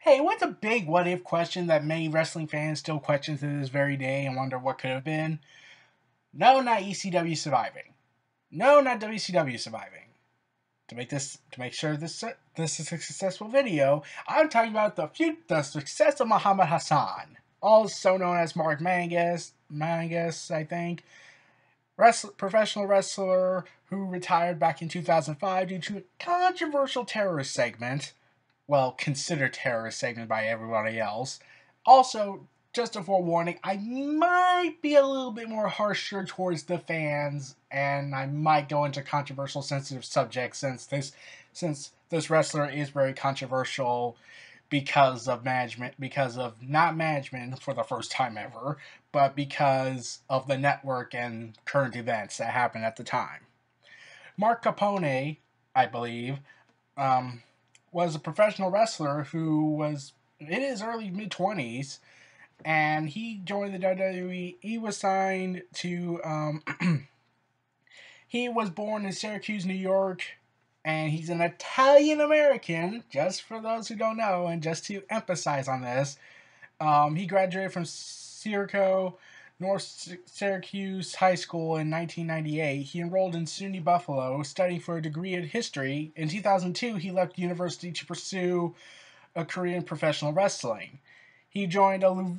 Hey, what's a big what if question that many wrestling fans still question to this very day and wonder what could have been? No, not ECW surviving. No, not WCW surviving. To make sure this is a successful video, I'm talking about the success of Muhammad Hassan, also known as Mark Mangus, I think, professional wrestler who retired back in 2005 due to a controversial terrorist segment. Well, considered terrorist segment by everybody else. Also, just a forewarning, I might be a little bit more harsher towards the fans, and I might go into controversial, sensitive subjects since this wrestler is very controversial because of management, because of not management for the first time ever, but because of the network and current events that happened at the time. Mark Capone, I believe, um, was a professional wrestler who was in his early mid 20s, and he joined the WWE. He was signed to. He was born in Syracuse, New York, and he's an Italian American. Just for those who don't know, and just to emphasize on this, he graduated from North Syracuse High School in 1998. He enrolled in SUNY Buffalo, studying for a degree in history. In 2002, he left university to pursue a career in professional wrestling. He joined a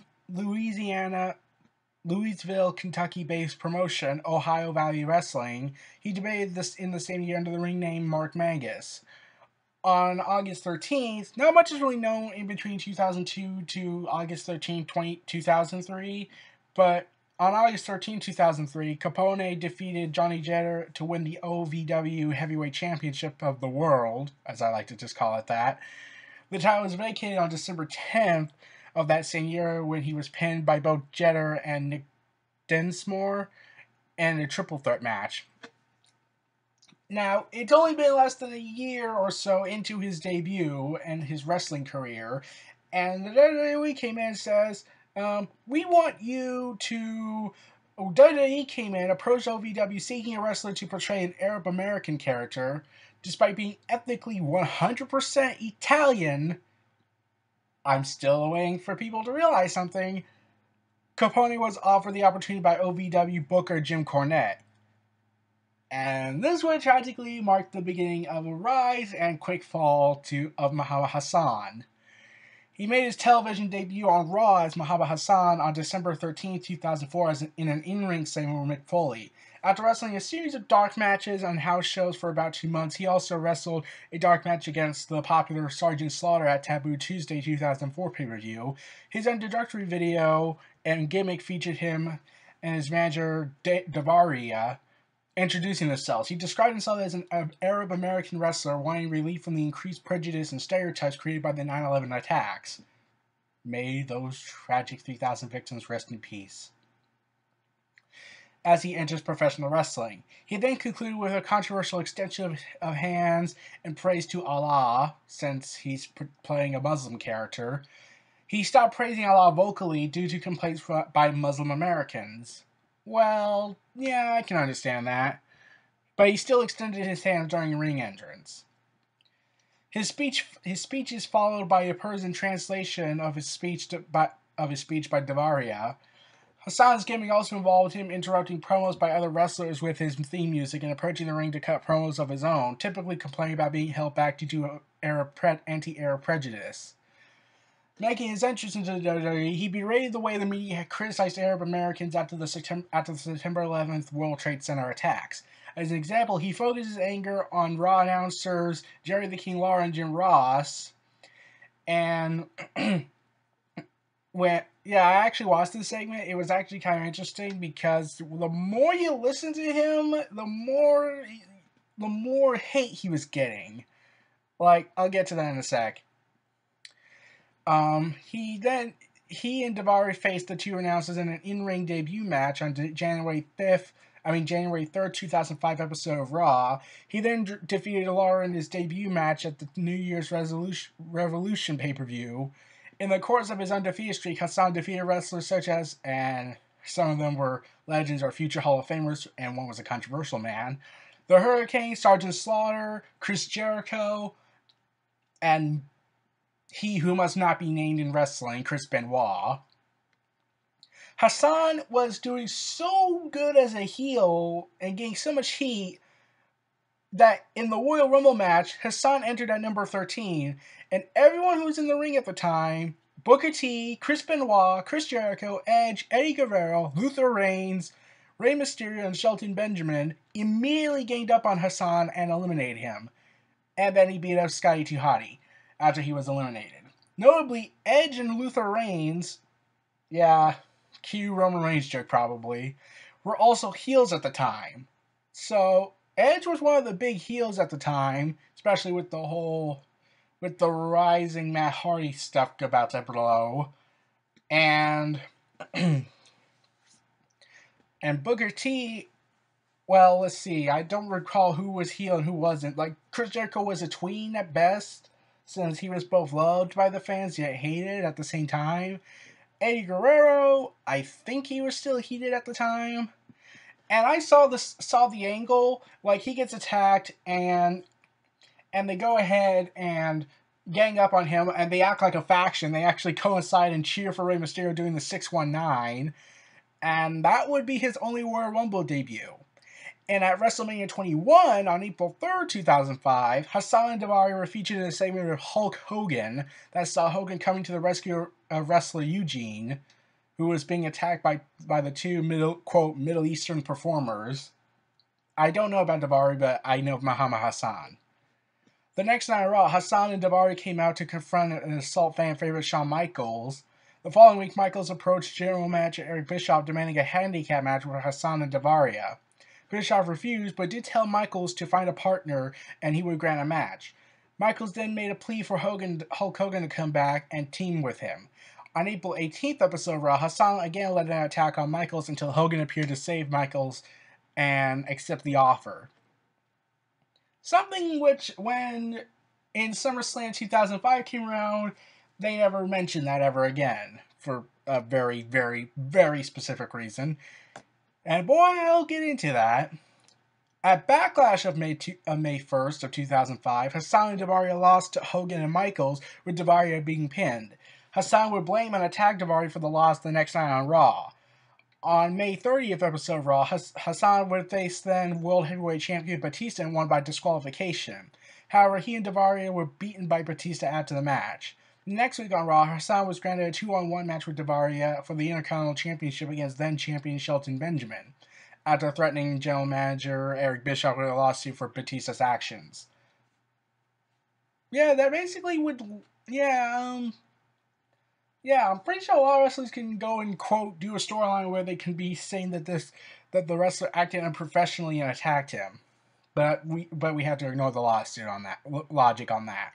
Louisville, Kentucky-based promotion, Ohio Valley Wrestling. He debuted this in the same year under the ring name Mark Mangus. On August 13th, not much is really known in between 2002 to August 13th, 2003, but on August 13th, 2003, Capone defeated Johnny Jeter to win the OVW Heavyweight Championship of the World, as I like to just call it that. The title was vacated on December 10th of that same year when he was pinned by both Jeter and Nick Dinsmore in a triple threat match. Now, it's only been less than a year or so into his debut and his wrestling career, and the WWE came in and says, we want you to... WWE came in, approached OVW seeking a wrestler to portray an Arab American character. Despite being ethnically 100% Italian, I'm still waiting for people to realize something. Capone was offered the opportunity by OVW booker Jim Cornette. And this would tragically mark the beginning of a rise and quick fall of Muhammad Hassan. He made his television debut on Raw as Muhammad Hassan on December 13, 2004 in an in-ring segment with Mick Foley. After wrestling a series of dark matches on house shows for about 2 months, he also wrestled a dark match against the popular Sergeant Slaughter at Taboo Tuesday 2004 pay-per-view. His introductory video and gimmick featured him and his manager Davaria introducing themselves. He described himself as an Arab American wrestler wanting relief from the increased prejudice and stereotypes created by the 9/11 attacks. May those tragic 3,000 victims rest in peace. As he enters professional wrestling, he then concluded with a controversial extension of hands and praise to Allah, since he's playing a Muslim character. He stopped praising Allah vocally due to complaints by Muslim Americans. Well, yeah, I can understand that. But he still extended his hands during ring entrance. His speech is followed by a Persian translation of his speech by Davaria. Hassan's gimmick also involved him interrupting promos by other wrestlers with his theme music and approaching the ring to cut promos of his own, typically complaining about being held back due to anti-Arab prejudice. Making his entrance into the WWE, he berated the way the media had criticized Arab Americans after the September 11th World Trade Center attacks. As an example, he focused his anger on Raw announcers Jerry the King Lawler and Jim Ross. And I actually watched this segment. It was actually kind of interesting because the more you listen to him, the more hate he was getting. Like, I'll get to that in a sec. He and Daivari faced the two announcers in an in-ring debut match on January 3rd, 2005 episode of Raw. He then defeated Lawler in his debut match at the New Year's Revolution pay-per-view. In the course of his undefeated streak, Hassan defeated wrestlers such as, and some of them were legends or future Hall of Famers, and one was a controversial man, the Hurricane, Sergeant Slaughter, Chris Jericho, and he who must not be named in wrestling, Chris Benoit. Hassan was doing so good as a heel and getting so much heat that in the Royal Rumble match, Hassan entered at number 13, and everyone who was in the ring at the time, Booker T, Chris Benoit, Chris Jericho, Edge, Eddie Guerrero, Luther Reigns, Rey Mysterio, and Shelton Benjamin, immediately ganged up on Hassan and eliminated him. And then he beat up Scotty 2 Hotty after he was eliminated. Notably, Edge and Luther Reigns, yeah, cue Roman Reigns joke probably, were also heels at the time. So Edge was one of the big heels at the time, especially with the rising Matt Hardy stuff about to blow. And and Booker T, well, let's see, I don't recall who was heel and who wasn't. Like, Chris Jericho was a tween at best, since he was both loved by the fans yet hated at the same time. Eddie Guerrero, I think he was still heated at the time. And I saw the angle, like he gets attacked and they go ahead and gang up on him and they act like a faction. They actually coincide and cheer for Rey Mysterio doing the 619. And that would be his only Royal Rumble debut. And at WrestleMania 21 on April 3rd, 2005, Hassan and Daivari were featured in a segment with Hulk Hogan that saw Hogan coming to the rescue of wrestler Eugene, who was being attacked by the two Middle Eastern performers. I don't know about Daivari, but I know Muhammad Hassan. The next night on Raw, Hassan and Daivari came out to confront an Assault fan favorite Shawn Michaels. The following week, Michaels approached general manager Eric Bischoff demanding a handicap match with Hassan and Daivari. Bischoff refused, but did tell Michaels to find a partner and he would grant a match. Michaels then made a plea for Hulk Hogan to come back and team with him. On April 18th episode of Raw, Hassan again led an attack on Michaels until Hogan appeared to save Michaels and accept the offer. Something which, when in SummerSlam 2005 came around, they never mentioned that ever again for a very, very, very specific reason. And boy, I'll get into that. At Backlash of May 1st of 2005, Hassan and Daivari lost to Hogan and Michaels, with Daivari being pinned. Hassan would blame and attack Daivari for the loss the next night on Raw. On May 30th episode of Raw, Hassan would face then World Heavyweight Champion Batista and won by disqualification. However, he and Daivari were beaten by Batista after the match. Next week on Raw, Hassan was granted a 2-on-1 match with Daivari for the Intercontinental Championship against then-champion Shelton Benjamin, after threatening general manager Eric Bischoff with a lawsuit for Batista's actions. Yeah, that basically would... I'm pretty sure a lot of wrestlers can go and, quote, do a storyline where they can be saying that the wrestler acted unprofessionally and attacked him. But we have to ignore the lawsuit on that, logic on that.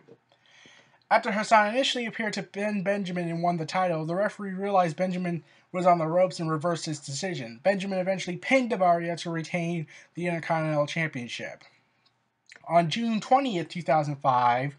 After Hassan initially appeared to pin Benjamin and won the title, the referee realized Benjamin was on the ropes and reversed his decision. Benjamin eventually pinned Daivari to retain the Intercontinental Championship. On June 20th, 2005,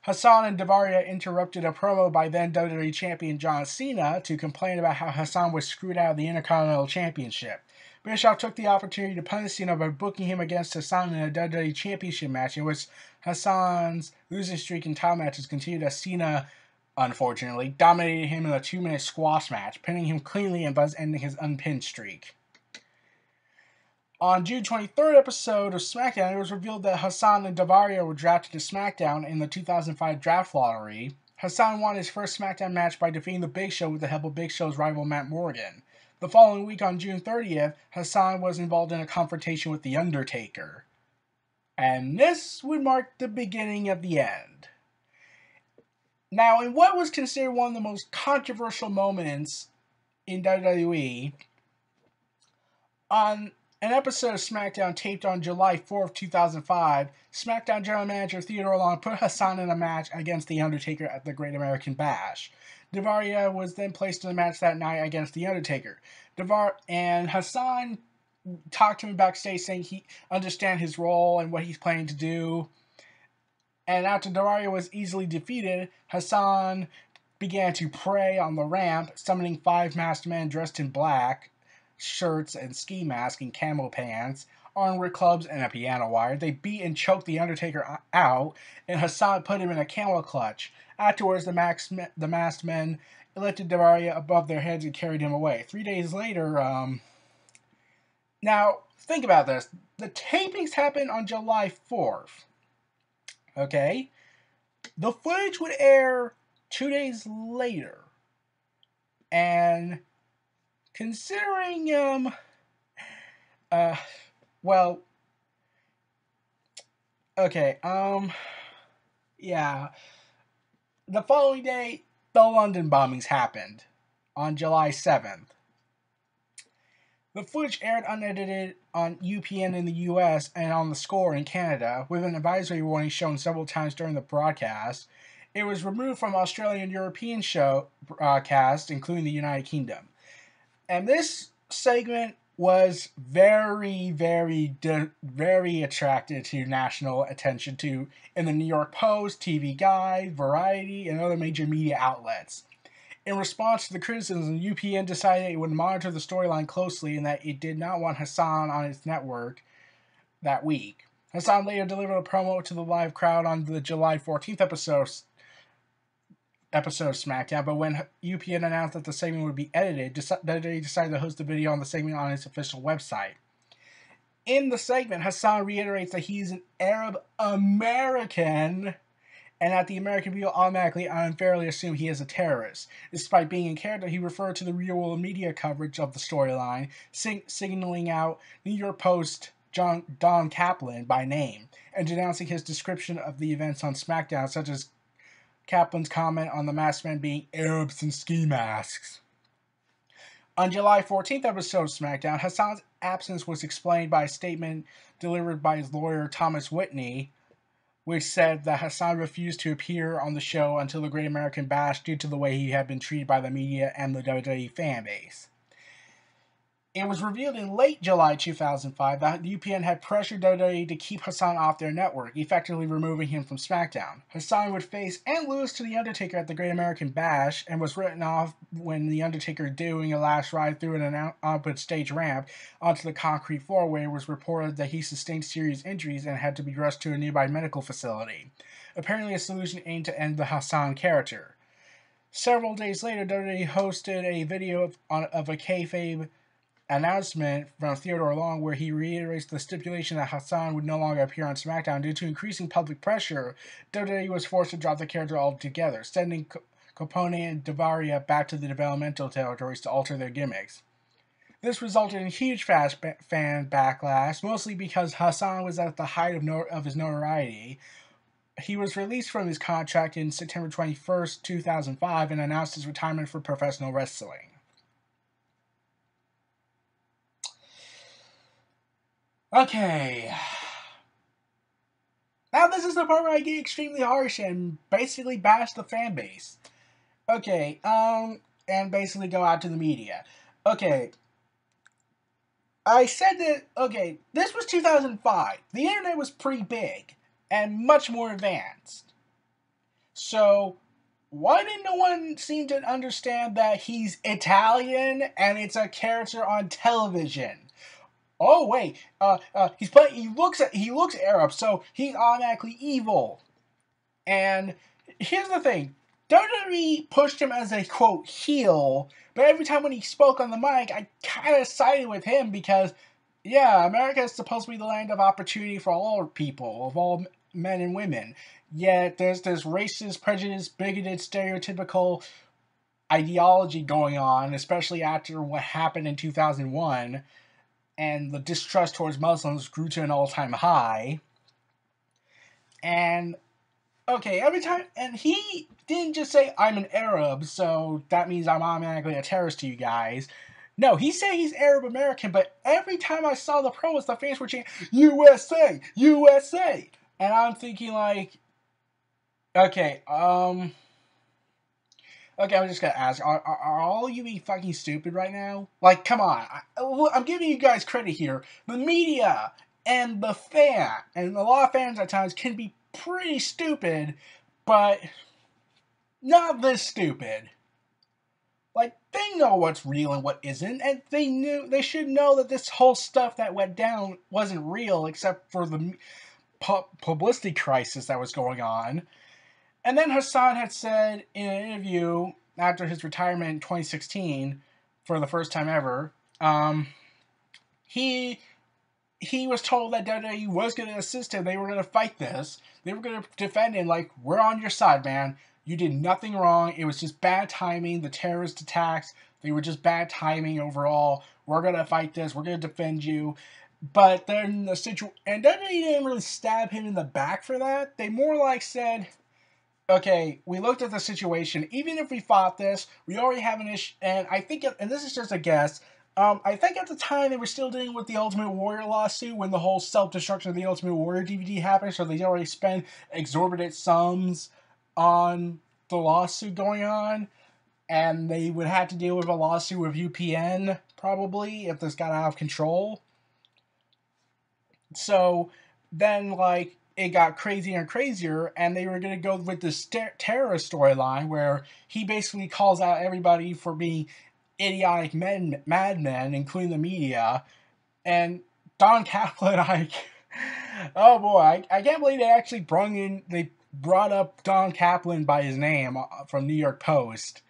Hassan and Daivari interrupted a promo by then WWE Champion John Cena to complain about how Hassan was screwed out of the Intercontinental Championship. Bischoff took the opportunity to punish Cena by booking him against Hassan in a WWE Championship match, in which Hassan's losing streak in title matches continued as Cena, unfortunately, dominated him in a 2-minute squash match, pinning him cleanly and thus ending his unpinned streak. On June 23rd episode of SmackDown, it was revealed that Hassan and Daivari were drafted to SmackDown in the 2005 draft lottery. Hassan won his first SmackDown match by defeating The Big Show with the help of Big Show's rival Matt Morgan. The following week, on June 30th, Hassan was involved in a confrontation with The Undertaker. And this would mark the beginning of the end. Now, in what was considered one of the most controversial moments in WWE, on an episode of SmackDown taped on July 4th, 2005, SmackDown General Manager Theodore Long put Hassan in a match against The Undertaker at the Great American Bash. Daivari was then placed in a match that night against The Undertaker. And Hassan talked to him backstage saying he understands his role and what he's planning to do. And after Daivari was easily defeated, Hassan began to pray on the ramp, summoning 5 masked men dressed in black shirts and ski masks and camo pants, armed with clubs and a piano wire. They beat and choked the Undertaker out, and Hassan put him in a camel clutch. Afterwards, the masked men lifted Davaria above their heads and carried him away. 3 days later, now, think about this. The tapings happened on July 4th. Okay? The footage would air 2 days later. And considering, well, okay, yeah. The following day, the London bombings happened on July 7th. The footage aired unedited on UPN in the US and on the Score in Canada, with an advisory warning shown several times during the broadcast. It was removed from Australian and European show broadcast, including the United Kingdom. And this segment was very, very attracted to national attention to in the New York Post, TV Guide, Variety, and other major media outlets. In response to the criticism, UPN decided it would monitor the storyline closely and that it did not want Hassan on its network that week. Hassan later delivered a promo to the live crowd on the July 14th episode of SmackDown, but when UPN announced that the segment would be edited, they decided to host the video on the segment on its official website. In the segment, Hassan reiterates that he's an Arab American and that the American people automatically and unfairly assume he is a terrorist. Despite being in character, he referred to the real-world media coverage of the storyline, signaling out New York Post Don Kaplan by name, and denouncing his description of the events on SmackDown, such as Kaplan's comment on the masked men being Arabs in ski masks. On July 14th episode of SmackDown, Hassan's absence was explained by a statement delivered by his lawyer Thomas Whitney, which said that Hassan refused to appear on the show until the Great American Bash due to the way he had been treated by the media and the WWE fan base. It was revealed in late July 2005 that UPN had pressured WWE to keep Hassan off their network, effectively removing him from SmackDown. Hassan would face and lose to The Undertaker at the Great American Bash and was written off when The Undertaker doing a last ride through an output stage ramp onto the concrete floor, where it was reported that he sustained serious injuries and had to be rushed to a nearby medical facility. Apparently a solution aimed to end the Hassan character. Several days later, WWE hosted a video of a kayfabe announcement from Theodore Long where he reiterates the stipulation that Hassan would no longer appear on SmackDown. Due to increasing public pressure, WWE was forced to drop the character altogether, sending Capone and Davaria back to the developmental territories to alter their gimmicks. This resulted in huge fan backlash, mostly because Hassan was at the height of his notoriety. He was released from his contract in September 21st, 2005, and announced his retirement from professional wrestling. Okay. Now this is the part where I get extremely harsh and basically bash the fan base. Okay, and basically go out to the media. Okay. I said that, okay, this was 2005. The internet was pretty big and much more advanced. So, why did no one seem to understand that he's Italian and it's a character on television? Oh wait, he looks Arab, so he's automatically evil. And here's the thing, WWE pushed him as a quote heel, but every time when he spoke on the mic, I kind of sided with him because, yeah, America is supposed to be the land of opportunity for all people, of all men and women. Yet there's this racist, prejudiced, bigoted, stereotypical ideology going on, especially after what happened in 2001. And the distrust towards Muslims grew to an all-time high. And, okay, every time, and he didn't just say, I'm an Arab, so that means I'm automatically a terrorist to you guys. No, he said he's Arab American, but every time I saw the promos, the fans were chanting, USA! USA! And I'm thinking like, okay, okay, I'm just gonna ask, are all you being fucking stupid right now? Like, come on, I'm giving you guys credit here. The media and the fan, and a lot of fans at times can be pretty stupid, but not this stupid. Like, they know what's real and what isn't, and they should know that this whole stuff that went down wasn't real, except for the publicity crisis that was going on. And then Hassan had said in an interview after his retirement in 2016, for the first time ever, he was told that WWE was going to assist him. They were going to fight this. They were going to defend him. Like, we're on your side, man. You did nothing wrong. It was just bad timing. The terrorist attacks, they were just bad timing overall. We're going to fight this. We're going to defend you. But then the situation, and WWE didn't really stab him in the back for that. They more like said, okay, we looked at the situation. Even if we fought this, we already have an issue. And I think, and this is just a guess, I think at the time they were still dealing with the Ultimate Warrior lawsuit when the whole self-destruction of the Ultimate Warrior DVD happened, so they already spent exorbitant sums on the lawsuit going on, and they would have to deal with a lawsuit with UPN, probably, if this got out of control. So then, like, it got crazier and crazier, and they were going to go with this terrorist storyline where he basically calls out everybody for being idiotic madmen, including the media. And Don Kaplan, oh boy, I can't believe they brought up Don Kaplan by his name from New York Post.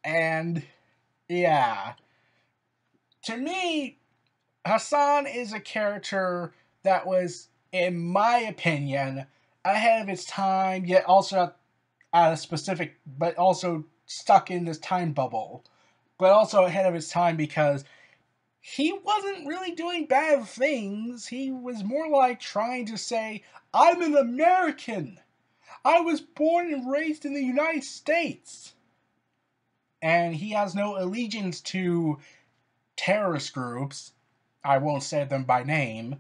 And yeah, to me, Hassan is a character that was, in my opinion, ahead of its time, yet also at a specific, but also stuck in this time bubble. But also ahead of his time because he wasn't really doing bad things. He was more like trying to say, I'm an American. I was born and raised in the United States. And he has no allegiance to terrorist groups. I won't say them by name.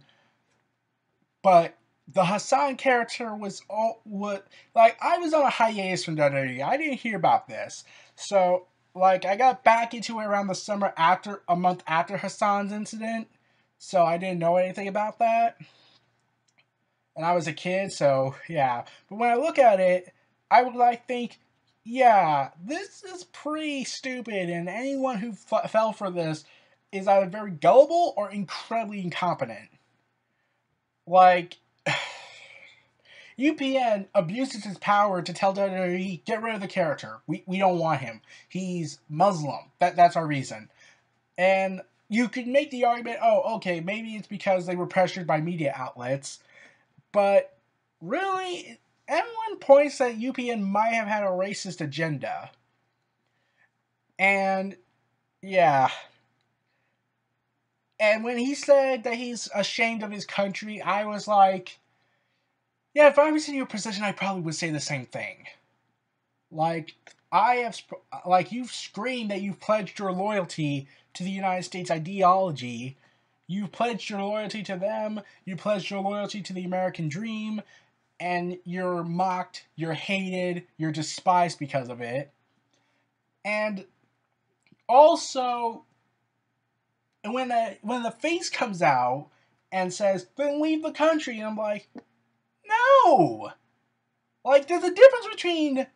But the Hassan character was I was on a hiatus from WWE. I didn't hear about this. So, I got back into it around the summer a month after Hassan's incident. So I didn't know anything about that. And I was a kid, so yeah. But when I look at it, I would think, yeah, this is pretty stupid, and anyone who fell for this is either very gullible or incredibly incompetent. UPN abuses his power to tell WWE, get rid of the character. We don't want him. He's Muslim. That's our reason. And you could make the argument, oh, okay, maybe it's because they were pressured by media outlets. But really, everyone points that UPN might have had a racist agenda. And, yeah. And when he said that he's ashamed of his country, I was like, yeah, if I was in your position, I probably would say the same thing. You've screamed that you've pledged your loyalty to the United States ideology. You've pledged your loyalty to them. You pledged your loyalty to the American dream. And you're mocked, you're hated, you're despised because of it. And also, when the face comes out and says, then leave the country, and I'm like, no! There's a difference between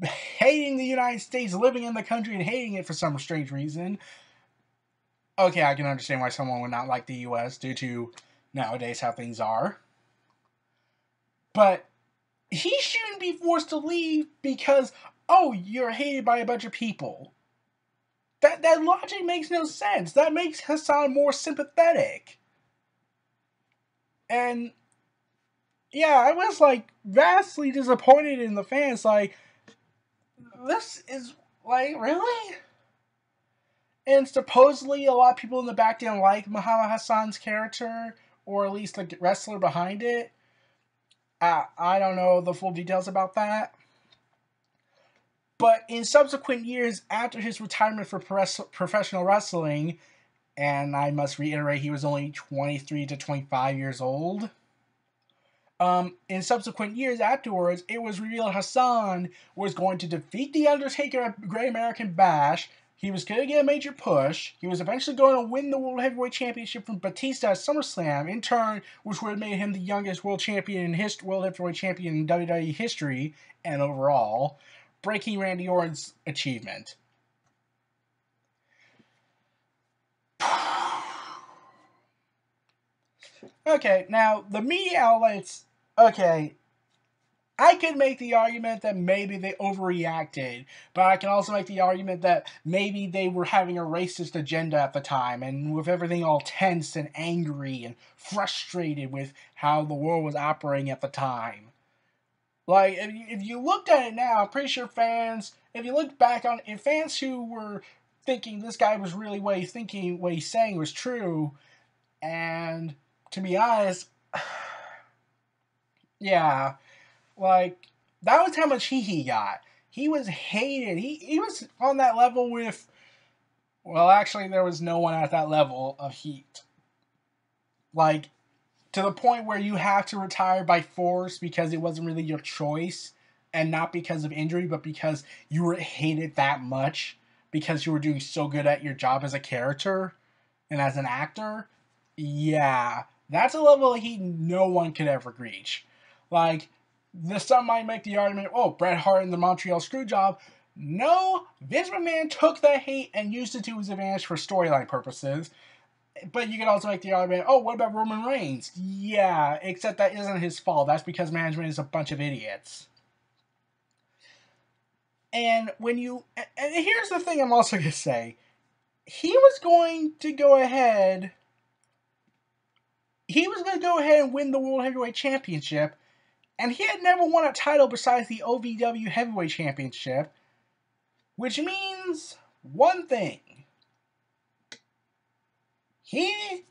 hating the United States, living in the country, and hating it for some strange reason. Okay, I can understand why someone would not like the U.S. due to nowadays how things are. But he shouldn't be forced to leave because, you're hated by a bunch of people. That logic makes no sense. That makes Hassan more sympathetic. And yeah, I was vastly disappointed in the fans. This is really? And supposedly a lot of people in the back didn't like Muhammad Hassan's character, or at least the wrestler behind it. I don't know the full details about that. But in subsequent years after his retirement for professional wrestling, and I must reiterate he was only 23 to 25 years old, in subsequent years afterwards, it was revealed Hassan was going to defeat The Undertaker at Great American Bash. He was going to get a major push. He was eventually going to win the World Heavyweight Championship from Batista at SummerSlam, in turn, which would have made him the youngest world heavyweight champion in WWE history and overall, breaking Randy Orton's achievement. Okay, now the media outlets. Okay, I could make the argument that maybe they overreacted, but I can also make the argument that maybe they were having a racist agenda at the time, and with everything all tense and angry and frustrated with how the world was operating at the time. Like, if you looked at it now, I'm pretty sure fans, if you look back on if fans who were thinking this guy was really what he's thinking, what he's saying was true, and to be honest, yeah, like, that was how much heat he got. He was hated. He was on that level with, well, actually, there was no one at that level of heat. Like, to the point where you have to retire by force because it wasn't really your choice, and not because of injury, but because you were hated that much because you were doing so good at your job as a character and as an actor. Yeah, that's a level of heat no one could ever reach. Like, some might make the argument, oh, Bret Hart and the Montreal Screwjob. No, Vince McMahon took that hate and used it to his advantage for storyline purposes. But you can also make the argument, oh, what about Roman Reigns? Yeah, except that isn't his fault. That's because management is a bunch of idiots. And when you... And here's the thing I'm also going to say. He was going to go ahead... He was going to go ahead and win the World Heavyweight Championship, and he had never won a title besides the OVW Heavyweight Championship, which means one thing. He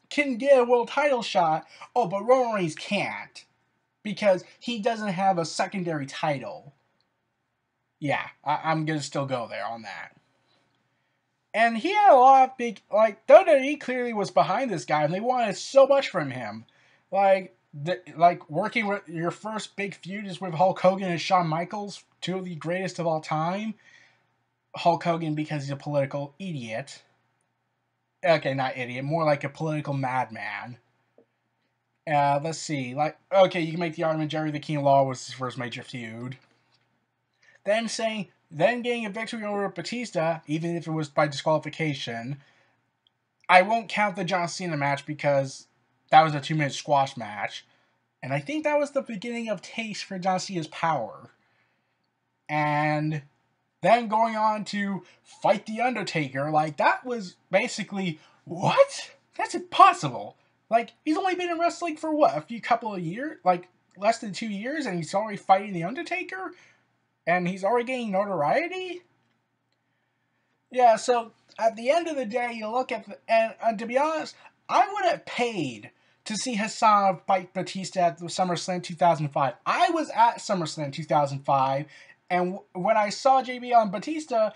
can get a world title shot, oh, but Roman Reigns can't, because he doesn't have a secondary title. Yeah, I'm going to still go there on that. And he had a lot of big, like, WWE clearly was behind this guy, and they wanted so much from him. Like working with your first big feud is with Hulk Hogan and Shawn Michaels, two of the greatest of all time. Hulk Hogan because he's a political idiot. Okay, not idiot, more like a political madman. Let's see. Like, okay, you can make the argument Jerry the King Lawler was his first major feud. Then getting a victory over Batista, even if it was by disqualification. I won't count the John Cena match because that was a 2-minute squash match. And I think that was the beginning of taste for John Cena's power. And then going on to fight The Undertaker, like, that was basically, what? That's impossible. Like, he's only been in wrestling for what, a couple of years? Like, less than 2 years, and he's already fighting The Undertaker? And he's already getting notoriety? Yeah, so at the end of the day, you look at and to be honest, I would have paid to see Hassan fight Batista at the SummerSlam 2005. I was at SummerSlam 2005, and when I saw JBL and Batista,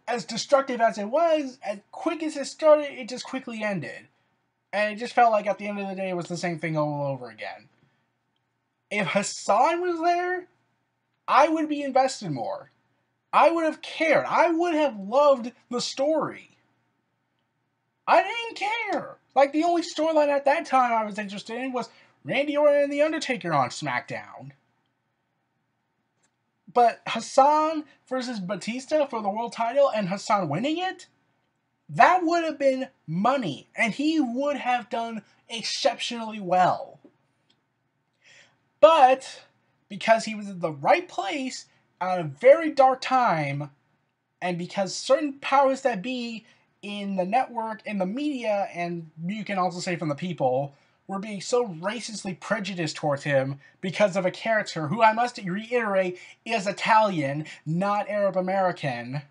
as destructive as it was, as quick as it started, it just quickly ended. And it just felt like at the end of the day, it was the same thing all over again. If Hassan was there, I would be invested more. I would have cared. I would have loved the story. I didn't care. Like, the only storyline at that time I was interested in was Randy Orton and The Undertaker on SmackDown. But Hassan versus Batista for the world title and Hassan winning it? That would have been money. And he would have done exceptionally well. But because he was in the right place at a very dark time, and because certain powers that be in the network, in the media, and you can also say from the people, were being so racistly prejudiced towards him because of a character who, I must reiterate, is Italian, not Arab American.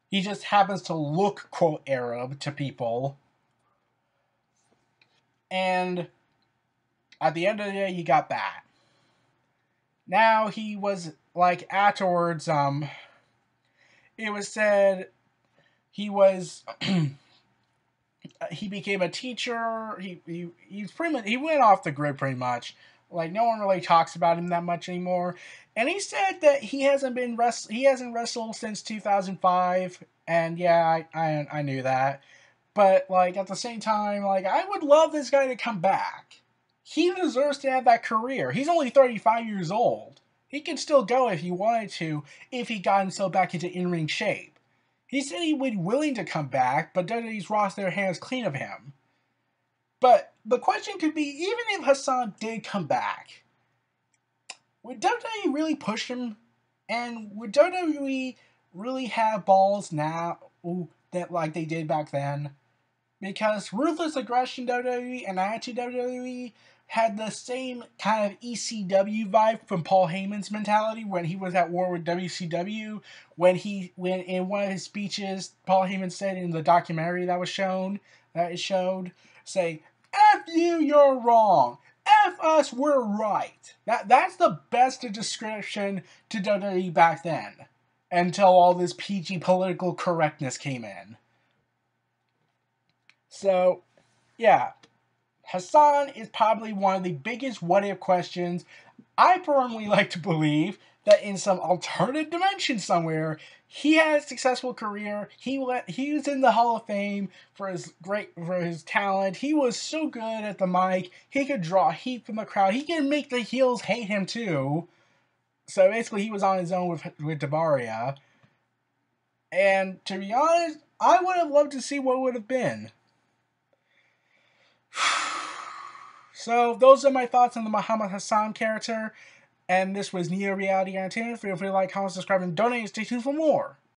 He just happens to look, quote, Arab to people. And at the end of the day, you got that. Now he was, like, afterwards, it was said he was he became a teacher. He's pretty much, he went off the grid pretty much. Like, no one really talks about him that much anymore. And he said that he hasn't wrestled since 2005. And yeah, I knew that. But, like, at the same time, like, I would love this guy to come back. He deserves to have that career. He's only 35 years old. He could still go if he wanted to, if he got himself back into in-ring shape. He said he would be willing to come back, but WWE's lost their hands clean of him. But the question could be, even if Hassan did come back, would WWE really push him? And would WWE really have balls now that like they did back then? Because Ruthless Aggression WWE and Attitude WWE had the same kind of ECW vibe from Paul Heyman's mentality when he was at war with WCW. When in one of his speeches, Paul Heyman said in the documentary that it showed, say, "F you, you're wrong. F us, we're right." That's the best description to WWE back then, until all this PG political correctness came in. So, yeah, Hassan is probably one of the biggest what if questions. I firmly like to believe that in some alternate dimension somewhere, he had a successful career. He was in the Hall of Fame for his talent. He was so good at the mic. He could draw heat from the crowd. He could make the heels hate him too. So basically, he was on his own with Dabaria. And to be honest, I would have loved to see what would have been. So those are my thoughts on the Muhammad Hassan character, and this was Neo Reality Entertainment. Feel free to like, comment, subscribe, and donate. Stay tuned for more.